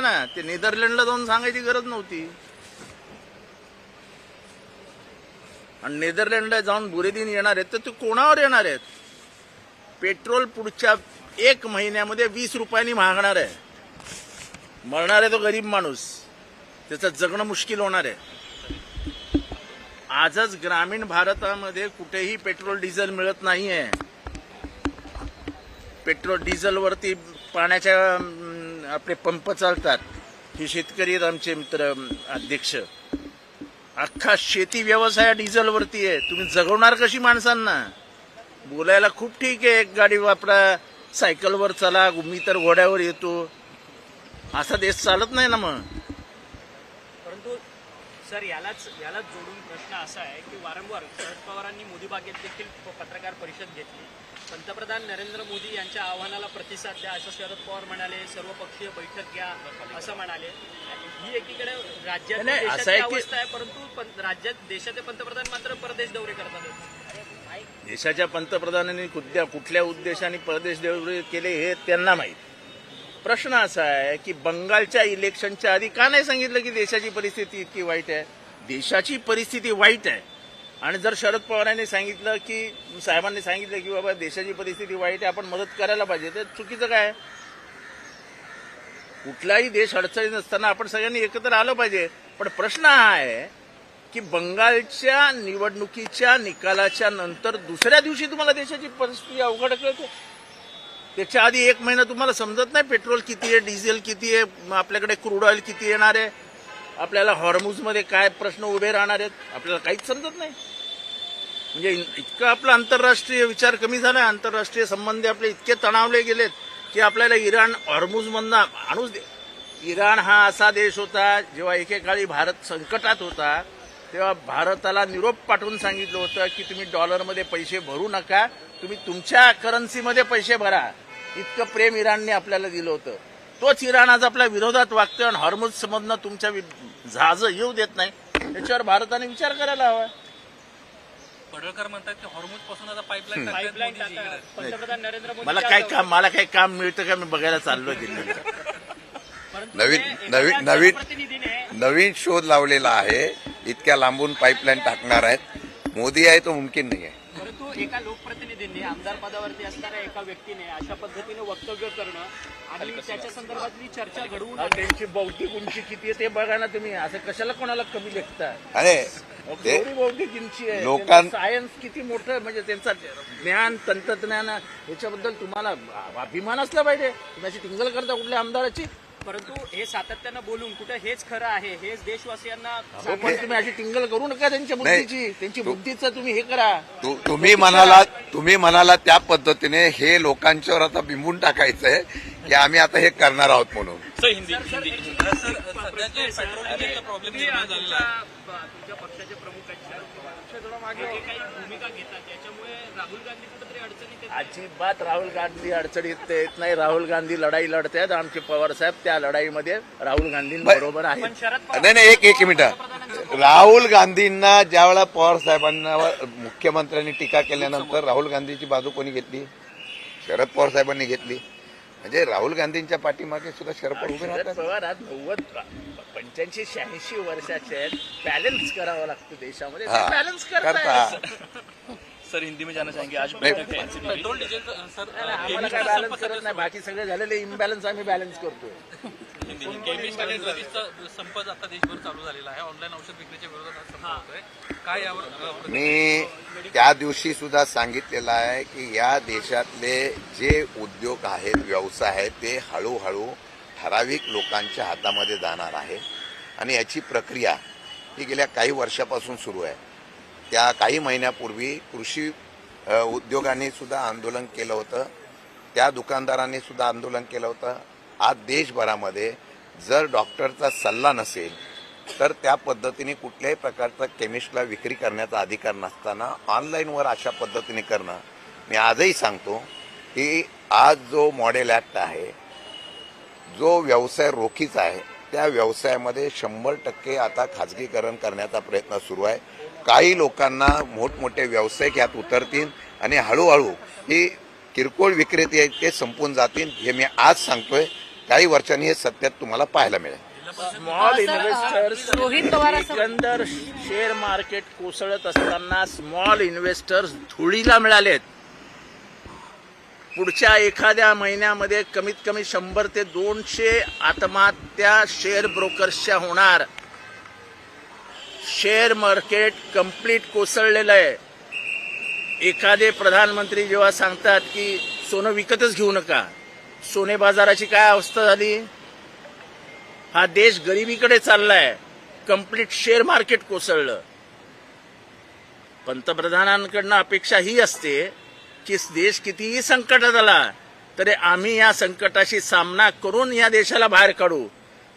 ना, ते नेदरलँडला जाऊन सांगायची गरज नव्हती. आणि नेदरलँडला जाऊन बुरेदिन येणार आहेत तर ते कोणावर येणार आहेत? पेट्रोल पुढच्या 1 महिन्यामध्ये 20 रुपयांनी महागणार आहे. मरणार आहे तो गरीब माणूस, त्याचं जगणं मुश्किल होणार आहे. आजच ग्रामीण भारतामध्ये कुठेही पेट्रोल डिझेल मिळत नाहीये. पेट्रोल डिझेलवरती पाण्याच्या आपले पंप चालतात. हे शेतकरी आहेत आमचे मित्र अध्यक्ष. अख्खा शेती व्यवसाय डिझेलवरती आहे. तुम्ही जगवणार कशी माणसांना? बोलायला खूप ठीक आहे, एक गाडी वापरा, सायकलवर चला, मी तर घोड्यावर येतो, असा देश चालत नाही ना. मग परंतु सर यालाच जोडून प्रश्न असा आहे की वारंवार शरद पवारांनी मोदी बागेत देखील पत्रकार परिषद घेतली. पंतप्रधान नरेंद्र मोदी यांच्या आव्हानाला प्रतिसाद द्या असं शरद पवार म्हणाले. सर्वपक्षीय बैठक घ्या असं म्हणाले. ही एकीकडे राज्यात देशाची अवस्था आहे, परंतु राज्यात देशाचे पंतप्रधान मात्र परदेश दौरे करतात. देशाच्या पंतप्रधानांनी कुठल्या उद्देशाने परदेश दौरे केले हे त्यांना माहीत. प्रश्न असा आहे की बंगालच्या इलेक्शनच्या आधी का नाही सांगितलं की देशाची परिस्थिती इतकी वाईट आहे? देशाची परिस्थिती वाईट आहे आणि जर शरद पवारांनी सांगितलं की साहेबांनी सांगितलं की बाबा देशाची परिस्थिती वाईट आहे, आपण मदत करायला पाहिजे, तर चुकीचं काय? कुठलाही देश अडचणीत नसताना आपण सगळ्यांनी एकत्र आलं पाहिजे. पण प्रश्न हा आहे की बंगालच्या निवडणुकीच्या निकालाच्या नंतर दुसऱ्या दिवशी तुम्हाला देशाची परिस्थिती अवघड कळते. त्याच्या आधी 1 महिना तुम्हाला समजत नाही पेट्रोल किती आहे, डिझेल किती आहे, आपल्याकडे क्रूड ऑइल किती येणार आहे, आपल्याला हॉर्मुजमध्ये काय प्रश्न उभे राहणार आहेत, आपल्याला काहीच समजत नाही. म्हणजे इतकं आपला आंतरराष्ट्रीय विचार कमी झाला. आंतरराष्ट्रीय संबंध आपले इतके तणावले गेलेत की आपल्याला इराण हॉर्मुजमधनं आणूच दे. इराण हा असा देश होता जेव्हा एकेकाळी भारत संकटात होता तेव्हा भारताला निरोप पाठवून सांगितलं होतं की तुम्ही डॉलरमध्ये पैसे भरू नका, तुम्ही तुमच्या करन्सीमध्ये पैसे भरा. इतकं प्रेम इराणने आपल्याला दिलं होतं. तोच इराण आज आपल्या विरोधात वागतोय आणि हॉर्मुजमधनं तुमच्या जहाजं येऊ देत नाही. याच्यावर भारताने विचार करायला हवा. पडळकर म्हणतात की हॉर्मुज पासून आता पाईपलाईन पंतप्रधान नरेंद्र मोदी मला काही काम मिळतं का? मी बघायला चाललोय दिल्लीला. नवीन शोध लावलेला आहे. इतक्या लांबून पाईपलाईन टाकणार आहेत. मोदी आहे तो मुमकिन नाही आहे. परंतु एका लोकप्रतिनिधींनी आमदार पदावरती असणाऱ्या एका व्यक्तीने अशा पद्धतीने वक्तव्य करणं आणि त्याच्या संदर्भातली चर्चा घडवून त्यांची बौद्धिक उंची किती आहे ते बघा ना तुम्ही. असं कशाला कोणाला कमी लेखता? अरे एवढी बौद्धिक उंची आहे. सायन्स किती मोठं, म्हणजे त्यांचा ज्ञान तंत्रज्ञान याच्याबद्दल तुम्हाला अभिमान असला पाहिजे. तुम्ही अशी टिंगल करता कुठल्या आमदाराची? परंतु हे सातत्यानं बोलून कुठे हेच खरं आहे, हेच देशवासियांना पण तुम्ही अशी टिंगल करू नका त्यांच्या बुद्धीची. त्यांची बुद्धीचं तुम्ही हे करा. तुम्ही म्हणाला त्या पद्धतीने हे लोकांच्यावर आता बिंबून टाकायचंय की आम्ही आता हे करणार आहोत म्हणून. तुमच्या पक्षाचे प्रमुख आहेत, काही भूमिका घेतात, त्याच्यामुळे राहुल गांधी कुठेतरी अडचणीत येतात. अजिबात राहुल गांधी अडचणीत येत नाही. राहुल गांधी लढाई लढतायत. आमचे पवार साहेब त्या लढाईमध्ये राहुल गांधींबरोबर आहेत. नाही एक मिनिट. राहुल गांधींना ज्यावेळेला पवार साहेबांवर मुख्यमंत्र्यांनी टीका केल्यानंतर राहुल गांधीची बाजू कोणी घेतली? शरद पवार साहेबांनी घेतली. म्हणजे राहुल गांधींच्या पाठीमागे सुद्धा शरद पवार उभे राहतात. पवार आज 85-86 वर्षाचे आहेत. बॅलन्स करावं लागतं देशामध्ये. बॅलन्स करता. सर हिंदी में जाना चाहेंगे आज पेट्रोल डीजल सर आम्हाला काय बॅलन्स करत नाही. बाकी सगळे झालेले इम्बॅलन्स आम्ही बॅलन्स करतोय. केमिस्ट आणि ड्रगिस्टचा संप आता देशभर चालू झालेला आहे. ऑनलाईन औषध विक्रीच्या विरोधात संप होतोय. काय यावर मी त्या दिवशी सुद्धा सांगितलेलं आहे की या देशातले जे उद्योग आहेत, व्यवसाय आहेत, ते हळूहळू ठराविक लोकांच्या हातामध्ये जाणार आहे आणि याची प्रक्रिया ही गेल्या काही वर्षापासून सुरू आहे. त्या काही महिन्यापूर्वी कृषी उद्योगांनी सुद्धा आंदोलन केलं होतं. त्या दुकानदारांनी सुद्धा आंदोलन केलं होतं. आज देशभरामध्ये जर डॉक्टरचा सल्ला नसेल तर त्या पद्धतीने कुठल्याही प्रकारचा केमिस्टला विक्री करण्याचा अधिकार नसताना ऑनलाईनवर अशा पद्धतीने करणं. मी आजही सांगतो की आज जो मॉडेल ॲक्ट आहे, जो व्यवसाय रोखीचा आहे, त्या व्यवसायामध्ये 100% आता खाजगीकरण करण्याचा प्रयत्न सुरू आहे. काही लोकांना मोठमोठे व्यावसायिक यात उतरतील आणि हळूहळू ही किरकोळ विक्रेते आहेत ते संपून जातील. हे मी आज सांगतोय. काही वर्षांनी हे सत्यात तुम्हाला पाहायला मिळेल. स्मॉल इन्व्हेस्टर्स रोहित पवार असं एकंदर शेअर मार्केट कोसळत असताना स्मॉल इन्व्हेस्टर्स धुळीला मिळालेत. पुढच्या एखाद्या महिन्यामध्ये कमीत कमी 100 ते 200 आत्महत्या शेअर ब्रोकर्सच्या होणार. शेअर मार्केट कंप्लीट कोसळलेलं आहे. एखादे प्रधानमंत्री जेव्हा सांगतात की सोनं विकतच घेऊ नका, सोने बाजाराची काय अवस्था झाली. हा देश गरिबीकडे चाललाय. कंप्लीट शेअर मार्केट कोसळलं. पंतप्रधानांकडनं अपेक्षा ही असते की देश कितीही संकटात आला तरी आम्ही या संकटाशी सामना करून या देशाला बाहेर काढू.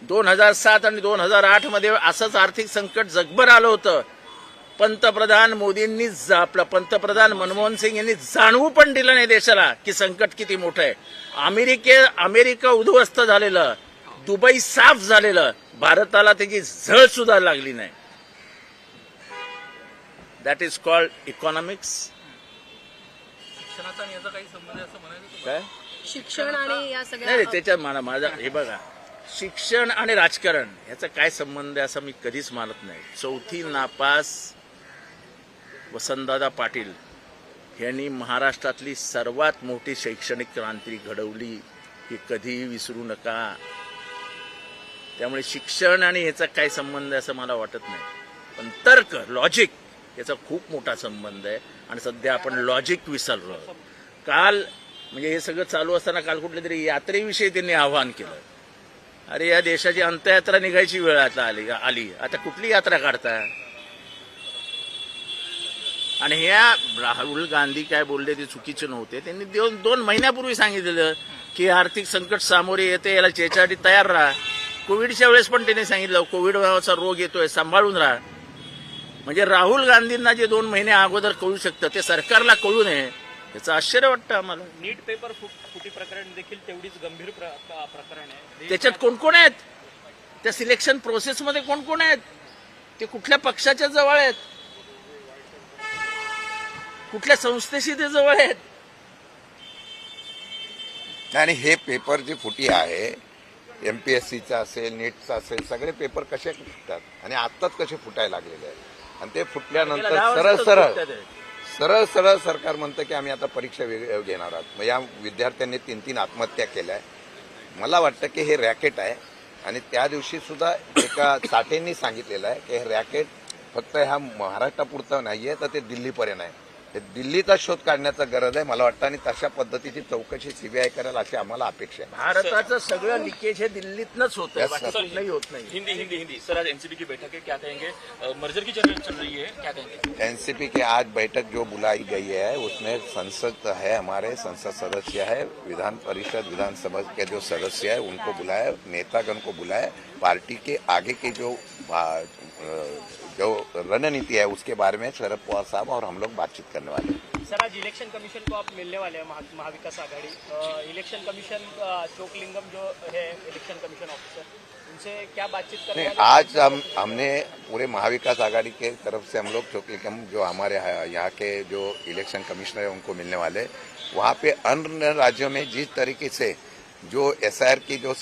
2007 आणि 2008 मध्ये असंच आर्थिक संकट जगभर आलं होतं. पंतप्रधान मोदींनी आपलं पंतप्रधान मनमोहन सिंग यांनी जाणवू पण दिलं नाही देशाला की संकट किती मोठं आहे. अमेरिका उद्ध्वस्त झालेलं, दुबई साफ झालेलं, भारताला त्याची झळ सुद्धा लागली नाही. That is called economics. शिक्षणाचा आणि याचा काही संबंध आहे असं म्हणायचं काय शिक्षण आणि या नाही सगळ्या त्याच्यात माझा हे बघा, शिक्षण आणि राजकारण याचा काय संबंध आहे असं मी कधीच मानत नाही. 4थी नापास वसंतदादा पाटील यांनी महाराष्ट्रातली सर्वात मोठी शैक्षणिक क्रांती घडवली, ही कधीही विसरू नका. त्यामुळे शिक्षण आणि ह्याचा काय संबंध आहे असं मला वाटत नाही. पण तर्क, लॉजिक याचा खूप मोठा संबंध आहे. आणि सध्या आपण लॉजिक विसरलो. काल म्हणजे हे सगळं चालू असताना काल कुठल्या तरी यात्रेविषयी त्यांनी आवाहन केलं. अरे या देशाची अंत्ययात्रा निघायची वेळ आता आली. आता कुठली यात्रा काढता. आणि ह्या राहुल गांधी काय बोलले ते चुकीचे नव्हते. त्यांनी 2 महिन्यापूर्वी सांगितलेलं की आर्थिक संकट सामोरे येते, याला त्याच्यासाठी तयार राहा. कोविडच्या वेळेस पण त्यांनी सांगितलं कोविड नावाचा रोग येतोय, सांभाळून राहा. म्हणजे राहुल गांधींना जे 2 महिने अगोदर कळू शकतं ते सरकारला कळू नये याचं आश्चर्य वाटतं आम्हाला. नीट पेपर फुटी प्रकरण देखील तेवढीच गंभीर प्रकरण आहे. त्याच्यात कोण कोण आहेत, त्या सिलेक्शन प्रोसेसमध्ये कोण कोण आहेत, ते कुठल्या पक्षाच्या जवळ आहेत, कुठल्या संस्थेशी ते जवळ आहेत. आणि हे पेपर जे फुटी आहे, MPSCचा असेल, नीटचा असेल, सगळे पेपर कसे फुटतात आणि आत्ताच कसे फुटायला लागलेले आहेत. आणि ते फुटल्यानंतर सरळ सरळ सरकार म्हणतं की आम्ही आता परीक्षा घेणार आहोत. मग या विद्यार्थ्यांनी 3 आत्महत्या केल्या. मला वाटतं की हे रॅकेट आहे. आणि त्या दिवशी सुद्धा एका साठेंनी सांगितलेलं आहे की हे रॅकेट फक्त ह्या महाराष्ट्रापुरतं नाहीये, तर ते दिल्लीपर्यंत आहे. ते दिल्लीचा शोध काढण्याचा गरज आहे मला वाटतं. आणि तशा पद्धतीची चौकशी CBI करेल अशी आम्हाला अपेक्षा आहे. भारताचं सगळं लिकेज हे दिल्लीतनंच होत आहे, Yes, बाकी sir. कुठलंही होत नाही. हिंदी सर, आज एनसीपी की बैठक है, क्या कहेंगे? मर्जर की चल रही है, क्या कहेंगे? एनसीपी की आज बैठक जो बुलाई गई है उसमें संसद है, हमारे संसद सदस्य है, विधान परिषद विधानसभा के जो सदस्य है उनको बुलाया, नेतागण को बुलाया. पार्टी के आगे की जो रणनीति है उसके बारे में शरद पवार साहब और हम लोग बातचीत करने वाले हैं. सर, आज इलेक्शन कमीशन को आप मिलने वाले हैं, महाविकास आघाड़ी इलेक्शन कमीशन चोकलिंगम जो है इलेक्शन कमीशन ऑफिसर, उनसे क्या बातचीत करने नहीं, वाले? आज हमने पूरे महाविकास आघाड़ी के तरफ से हम लोग चोकलिंगम जो हमारे यहाँ के जो इलेक्शन कमिश्नर है उनको मिलने वाले. वहाँ पे अन्य राज्यों में जिस तरीके से जो SIR की जो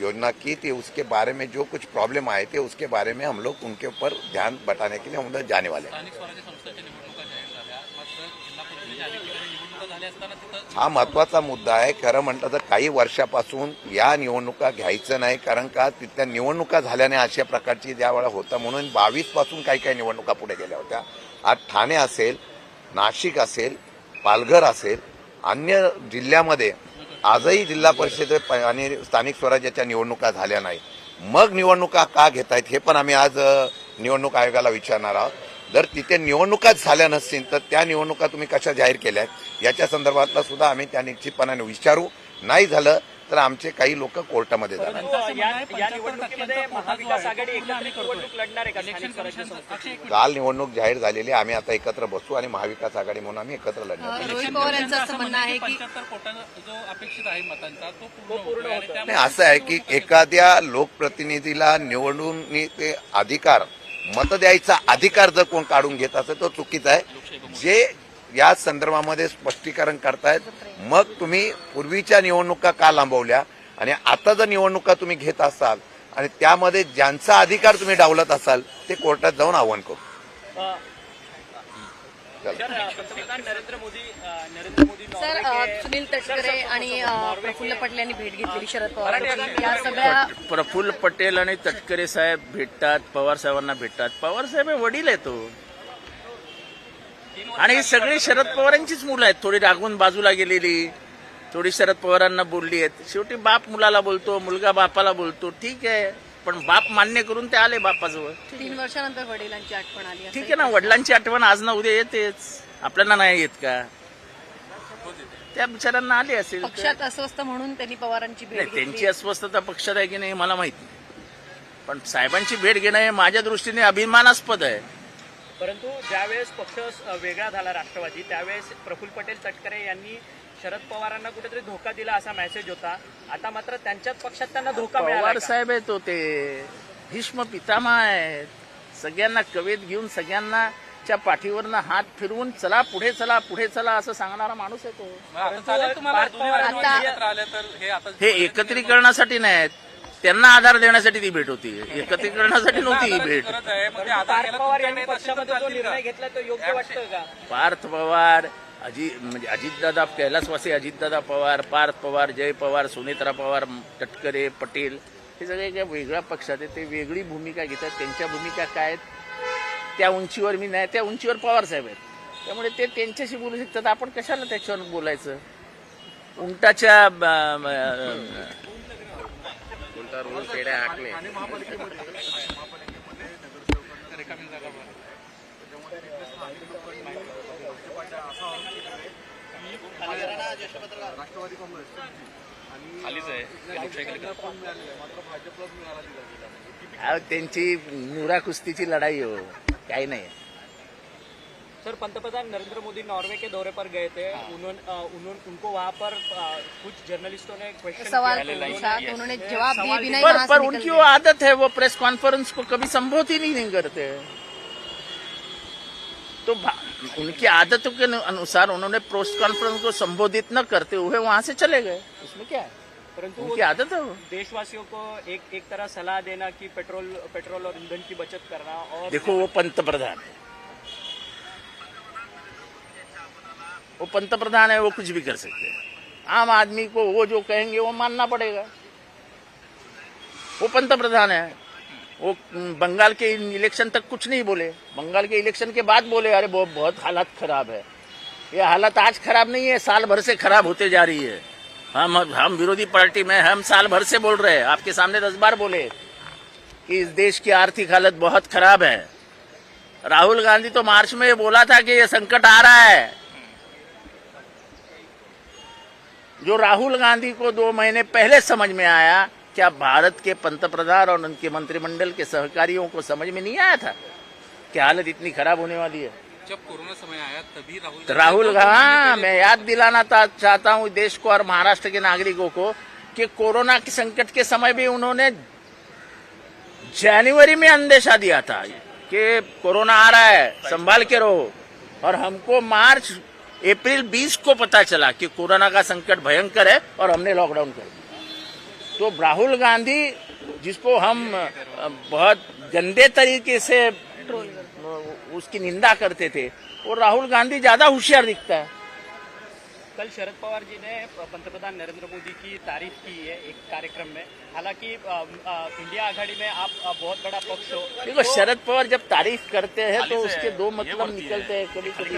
योजना की थी उसके बारे में जो कुछ प्रॉब्लम आए थे उसके बारे में हम लोग उनके ऊपर ध्यान बटाने के लिए हम लोग जाने वाले हैं. स्थानिक स्वराज्य संस्थेच्या निवडणुका जाहीर झाल्या, मात्र जिल्हा परिषदेच्या अनेक ठिकाणी निवडणुका झाल्या असताना तिथं हा महत्वाचा मुद्दा आहे. खरं म्हटलं तर काही वर्षापासून या निवडणुका घ्यायचं नाही, कारण का तिथल्या निवडणुका झाल्याने अशा प्रकारची ज्यावेळेला होतं म्हणून 22 पासून काही निवडणुका पुढे गेल्या होत्या. आज ठाणे असेल, नाशिक असेल, पालघर असेल, अन्य जिल्ह्यामध्ये आजही जिल्हा परिषद आणि स्थानिक स्वराज्याच्या निवडणुका झाल्या नाही. मग निवडणुका का घेतायत हे पण आम्ही आज निवडणूक आयोगाला विचारणार आहोत. जर तिथे निवडणुकाच झाल्या नसतील तर त्या निवडणुका तुम्ही कशा जाहीर केल्या याच्या संदर्भातला सुद्धा आम्ही त्या निश्चितपणाने विचारू. नाही झालं तर आमचे काही लोक कोर्टामध्ये जाणार. या निवडणुकीमध्ये महाविकास आघाडी एकत्रित निवडणूक लढणार आहे का स्थानिक स्वराज्य संस्थेची? काल निवडणूक जाहीर झालेली आहे. आम्ही आता एकत्र बसू आणि महाविकास आघाडी म्हणून आम्ही एकत्र लढणार. रोहित पवार यांचं असं म्हणणं आहे की 75 कोटा जो अपेक्षित आहे मतांचा तो पूर्ण होतो. नाही, असं आहे की एखाद्या लोकप्रतिनिधीला निवडून ते अधिकार, मत द्यायचा अधिकार जर कोण काढून घेत असेल तो चुकीचा आहे. जे या संदर्भामध्ये स्पष्टीकरण करतायत, मग तुम्ही पूर्वीच्या निवडणुका का लांबवल्या आणि आता जर निवडणुका तुम्ही घेत असाल आणि त्यामध्ये ज्यांचा अधिकार तुम्ही डावलत असाल ते कोर्टात जाऊन आव्हान करू. पंतप्रधान नरेंद्र मोदी सर नॉर्वे सुनील तटकरे आणि प्रफुल्ल पटेल यांनी भेट घेतलेली शरद पवारांची. या सगळ्या प्रफुल्ल पटेल आणि तटकरे साहेब भेटतात, पवार साहेबांना भेटतात. पवार साहेब हे वडील आहे तो, आणि ही सगळी शरद पवारांचीच मुलं आहेत. थोडी रागून बाजूला गेलेली, थोडी शरद पवारांना बोलली आहेत. शेवटी बाप मुलाला बोलतो, मुलगा बापाला बोलतो. ठीक आहे, पण बाप मान्य करून ते आले बापाजवळ. 3 वर्षानंतर वडिलांची आठवण आली. ठीक आहे ना, वडिलांची आठवण आज ना उद्या येतेच. आपल्याला नाही येत का? त्या बिचारांना आली असेल तर. पक्षात अस्वस्थ म्हणून त्यांनी पवारांची भेट नाही, घेतली. त्यांची अस्वस्थता पक्षात आहे की नाही मला माहित नाही, पण साहेबांची भेट घेणं हे माझ्या दृष्टीने अभिमानास्पद आहे. परंतु ज्यावेळेस पक्ष वेगळा झाला राष्ट्रवादी, त्यावेळेस प्रफुल्ल पटेल तटकरे यांनी शरद पवारांना कुठेतरी धोका दिला असा मेसेज होता. आता मात्र त्यांच्याच पक्षात त्यांना धोका मिळाला पवार का? साहेब आहेत ते भीष्म पितामह आहेत. सगळ्यांना कवेत घेऊन सगळ्यांना च्या पाठीवरनं हात फिरवून चला पुढे चला पुढे चला असं सांगणारा माणूस आहे तो. आता चालेल तुम्हाला दोन्ही राष्ट्रवादी आता- एकत्र आल्या तर हे आता हे एकत्रीकरणासाठी नाहीत, त्यांना आधार देण्यासाठी ती भेट होती. एकत्रीकरणासाठी नव्हती ही भेट. गरज आहे म्हणजे आता पार्थ गेल्या पवार तुमच्या यांनी नेत्याशी पक्षामध्ये जो चालतील का? निर्णय घेतला तो योग्य वाटतं का? पार्थ पवार, म्हणजे अजितदादा, कैलासवासी अजितदादा पवार, पार्थ पवार, जय पवार, सुनेत्रा पवार, तटकरे, पटेल हे सगळे काही वेगळ्या पक्षात आहेत. ते वेगळी भूमिका घेतात. त्यांच्या भूमिका काय आहेत त्या उंचीवर मी नाही, त्या उंचीवर पवार साहेब आहेत. त्यामुळे ते त्यांच्याशी बोलू शकतात. आपण कशाला त्याच्यावर बोलायचं? उंटाच्या रिकामी जागा बघा. खालीच आहे ते लोकशाही त्यांची नुरा कुस्तीची लढाई हो, काही नाही. सर, पंतप्रधान नरेंद्र मोदी नॉर्वे के दौरे पर गए थे. उनको वहाँ पर कुछ जर्नलिस्टों ने क्वेश्चन सवाल किया. पूछा तो उन्होंने जवाब दिए बिना ही पर वहां से निकल उनकी गए. वो आदत है, वो प्रेस कॉन्फ्रेंस को कभी संबोधित ही नहीं करते. तो उनकी आदतों के अनुसार उन्होंने प्रेस कॉन्फ्रेंस को संबोधित न करते हुए वहां से चले गए. उसमें क्या है, परंतु उनकी आदत है वो. देशवासियों को एक तरह सलाह देना कि पेट्रोल और ईंधन की बचत करना. और देखो वो पंतप्रधान है, वो पंतप्रधान है, वो कुछ भी कर सकते हैं. आम आदमी को वो जो कहेंगे वो मानना पड़ेगा. वो पंतप्रधान है. वो बंगाल के इलेक्शन तक कुछ नहीं बोले, बंगाल के इलेक्शन के बाद बोले अरे बहुत हालत खराब है. ये हालत आज खराब नहीं है, साल भर से खराब होते जा रही है. हम विरोधी पार्टी में हम साल भर से बोल रहे हैं, आपके सामने 10 बार बोले कि इस देश की आर्थिक हालत बहुत खराब है. राहुल गांधी तो मार्च में बोला था कि ये संकट आ रहा है. जो राहुल गांधी को 2 महीने पहले समझ में आया, क्या भारत के पंतप्रधान और उनके मंत्रिमंडल के सहकारियों को समझ में नहीं आया था कि हालत इतनी खराब होने वाली है? जब कोरोना समय आया तभी मैं याद दिलाना चाहता हूं देश को और महाराष्ट्र के नागरिकों को कि कोरोना के संकट के समय भी उन्होंने जनवरी में अंदेशा दिया था कि कोरोना आ रहा है, संभाल के रहो. और हमको मार्च अप्रैल 20 को पता चला कि कोरोना का संकट भयंकर है और हमने लॉकडाउन कर दिया. तो राहुल गांधी जिसको हम बहुत गंदे तरीके से उसकी निंदा करते थे, वो राहुल गांधी ज्यादा होशियार दिखता है. कल शरद पवार जी ने पंतप्रधान नरेंद्र मोदी की तारीफ की है एक कार्यक्रम में. हालांकि इंडिया आघाड़ी में आप बहुत बड़ा पक्ष हो. देखो, शरद पवार जब तारीफ करते हैं तो खाली से उसके 2 ये मतलब बढ़ती निकलते है. हैं. कभी कभी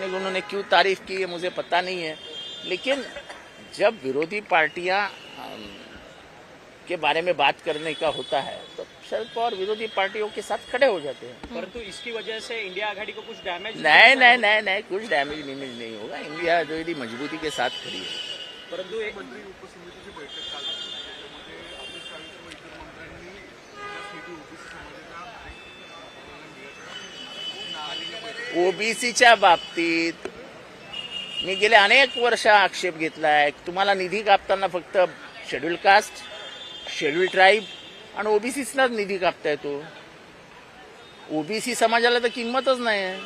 उन्होंने क्यों तारीफ की है मुझे पता नहीं है, लेकिन जब विरोधी पार्टियां के बारे में बात करने का होता है तो शरद पवार विरोधी पार्टियों के साथ खड़े हो जाते हैं. परंतु इसकी वजह से इंडिया आघाड़ी को कुछ डैमेज नहीं, कुछ डैमेज नहीं होगा. इंडिया जो यदि मजबूती के साथ खड़ी है. परंतु ओबीसीच्या बाबतीत मी गेले अनेक वर्ष आक्षेप घेतला आहे. तुम्हाला निधी कापताना फक्त शेड्यूल कास्ट, शेड्यूल ट्राईब आणि ओबीसीलाच निधी कापता येतो. ओबीसी समाजाला तर किंमतच नाही आहे.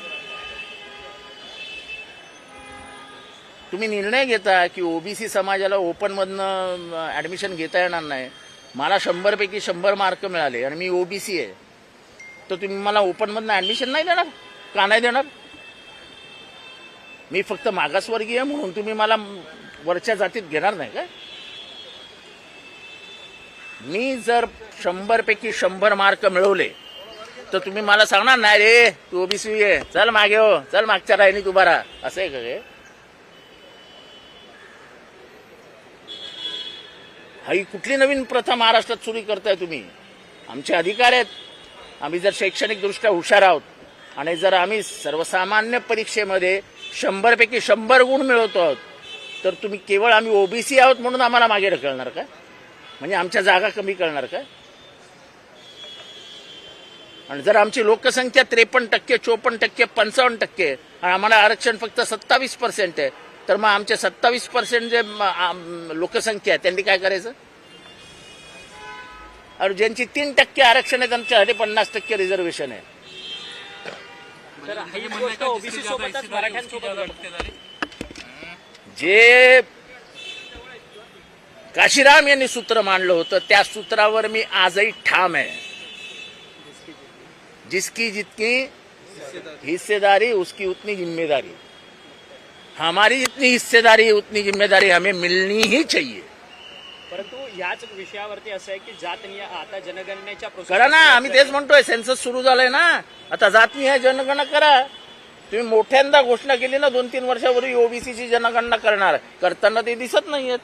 तुम्ही निर्णय घेता की ओबीसी समाजाला ओपनमधनं ऍडमिशन घेता येणार नाही. मला 100 पैकी 100 मार्क मिळाले आणि मी ओबीसी आहे, तर तुम्ही मला ओपनमधनं ऍडमिशन नाही देणार का? नाही देणार. मी फक्त मागासवर्गीय म्हणून तुम्ही मला वरच्या जातीत घेणार नाही का? मी जर 100 पैकी 100 मार्क मिळवले तर तुम्ही मला सांगणार नाही रे तू ओबीसी आहे, चल मागे हो, चल मागच्या राहिनी तू बारा, असं आहे का हे? ही कुठली नवीन प्रथा महाराष्ट्रात सुरू करताय तुम्ही? आमचे अधिकार आहेत. आम्ही जर शैक्षणिक दृष्ट्या हुशार आहोत आणि जर आम्ही सर्वसामान्य परीक्षेमध्ये 100 पैकी 100 गुण मिळवतो आहोत, तर तुम्ही केवळ आम्ही ओबीसी आहोत म्हणून आम्हाला मागे ढकलणार का? म्हणजे आमच्या जागा कमी करणार का? आणि जर आमची लोकसंख्या 53%, 54%, 55% आणि आम्हाला आरक्षण फक्त 27% आहे, तर मग आमचे 27% जे लोकसंख्या आहे त्यांनी काय करायचं? आणि ज्यांची 3% आरक्षण आहे त्यांच्यासाठी 50% रिझर्वेशन आहे. तर ही गोष्ट ओबीसी सोबतच मराठ्यांसोबत घडते. जे काशीराम यांनी सूत्र मांडलं होतं त्या सूत्रावर मी आजही ठाम आहे. जिसकी जितनी हिस्सेदारी उसकी उतनी जिम्मेदारी. हमारी जितनी हिस्सेदारी उतनी जिम्मेदारी हमें मिलनी ही चाहिए. परंतु याच विषयावरती असं आहे की जातनीय आता जनगणनेच्या करा ना, आम्ही तेच म्हणतोय. सेन्सस सुरू झालंय ना, आता जातनीय जनगणना करा. तुम्ही मोठ्यांदा घोषणा केली ना 2-3 वर्षापूर्वी ओबीसीची जनगणना करणार, करताना ते दिसत नाहीयेत.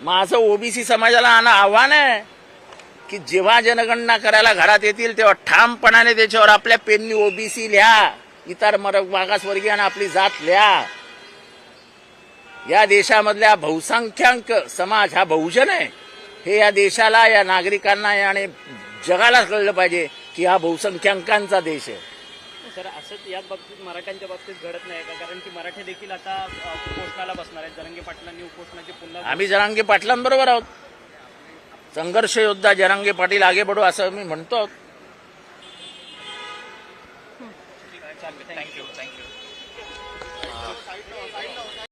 माझं ओबीसी समाजाला आव्हान आहे की जेव्हा जनगणना करायला घरात येतील तेव्हा ठामपणाने त्याच्यावर आपल्या पेननी ओबीसी लिहा, इतर मागासवर्गीयांना आपली जात लिहा. या देशामधल्या बहुसंख्याक समाज हा बहुजन आहे. हे या देशाला, या नागरिकांना आणि जगाला कळलं पाहिजे की हा बहुसंख्याकांचा देश आहे. सर असंच याच बाबतीत मराठ्यांच्या बाबतीत घडत नाही का? कारण की मराठी देखील आता उपोषणाला बसणार आहेत. जरांगे पाटलांनी उपोषणाची पुन्हा आम्ही जरांगे पाटलांबरोबर आहोत. संघर्ष योद्धा जरांगे पाटील आगे बढो असं मी म्हणतो. थँक्यू.